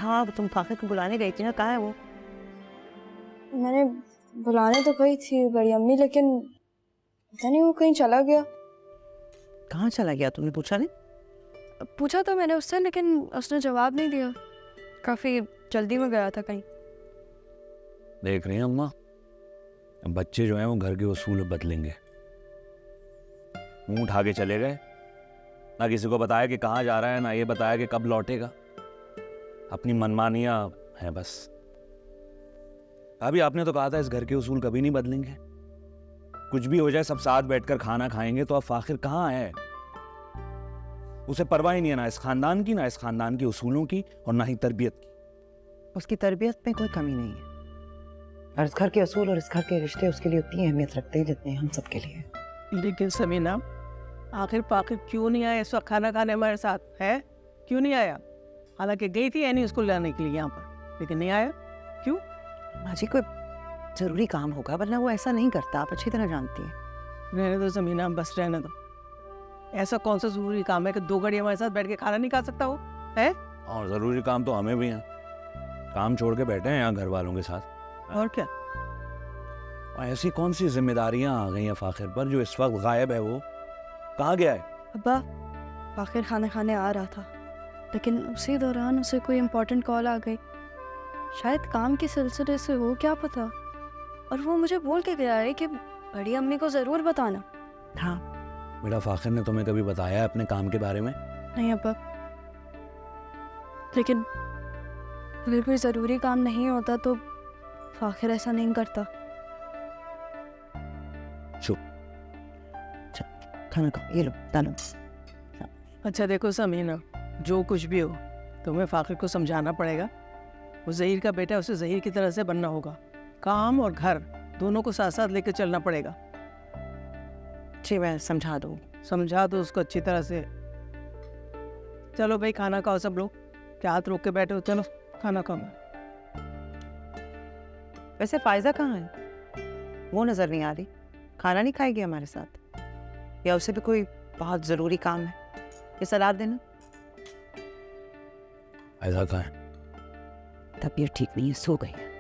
हाँ तुम फाखिर को बुलाने गई थी ना, कहाँ है वो? मैंने बुलाने तो गई थी बड़ी अम्मी, लेकिन पता नहीं वो कहीं चला गया। कहाँ चला गया, तुमने पूछा नहीं? पूछा तो मैंने उससे, लेकिन उसने जवाब नहीं दिया। काफी जल्दी में गया था कहीं। देख रही हैं अम्मा, बच्चे जो हैं वो घर के उसूल बदलेंगे। मुंह उठा के चले गए, ना किसी को बताया कि कहाँ जा रहा है, ना ये बताया कि कब लौटेगा। अपनी मनमानियां हैं बस। अभी आपने तो कहा था इस घर के उसूल कभी नहीं बदलेंगे, कुछ भी हो जाए सब साथ बैठकर खाना खाएंगे। तो अब फाखिर कहाँ है? उसे परवाह ही नहीं है ना इस खानदान की, ना इस खानदान के उसूलों की, और ना ही तरबियत की। उसकी तरबियत में कोई कमी नहीं है, और इस घर के असूल और इस घर के रिश्ते उसके लिए उतनी अहमियत रखते हैं जितने हम सबके लिए। लेकिन समीना, आखिर फाखिर क्यों नहीं आया इस वक्त खाना खाने हमारे साथ? है क्यों नहीं आया? हालांकि गई थी यानी उसको लाने के लिए यहाँ पर, लेकिन नहीं आया क्यों? माँ जी कोई जरूरी काम होगा, वरना वो ऐसा नहीं करता, आप अच्छी तरह जानती हैं। रहने दो समीना, बस रहने दो। ऐसा कौन सा जरूरी काम है कि 2 घड़ी हमारे साथ बैठ के खाना नहीं खा सकता वो? है और जरूरी काम तो हमें भी हैं, काम छोड़ के बैठे हैं यहाँ घर वालों के साथ। और क्या? और ऐसी कौन सी जिम्मेदारियां आ गई हैं फाखिर पर जो इस वक्त गायब है? वो कहाँ गया है? अब्बा, फाखिर खाना खाने आ रहा था, लेकिन उसी दौरान उसे कोई इम्पोर्टेंट कॉल आ गई। शायद काम के सिलसिले से हो, क्या पता। और वो मुझे बोल के गया है कि बड़ी अम्मी को ज़रूर बताना। हाँ बेटा, फाखिर ने तुम्हें कभी बताया है अपने काम के बारे में? नहीं अब्बा, लेकिन अगर कोई ज़रूरी काम नहीं होता तो फाखिर ऐसा नहीं करता। चुप। खाना खाओ, ये लो डालो। अच्छा देखो समीना, जो कुछ भी हो तुम्हें फाखिर को समझाना पड़ेगा। वो ज़हीर का बेटा है, उसे ज़हीर की तरह से बनना होगा। काम और घर दोनों को साथ साथ लेकर चलना पड़ेगा। जी मैं समझा दूँ। समझा दो उसको अच्छी तरह से। चलो भाई खाना खाओ सब लोग, क्या हाथ रोक के बैठे हो? चलो खाना खाओ। वैसे फायजा कहाँ है? वो नजर नहीं आ रही। खाना नहीं खाएगी हमारे साथ, या उसे भी कोई बहुत जरूरी काम है? ये सलाह देना। ऐसा कहाँ है? तबीयत ठीक नहीं है, सो गई है।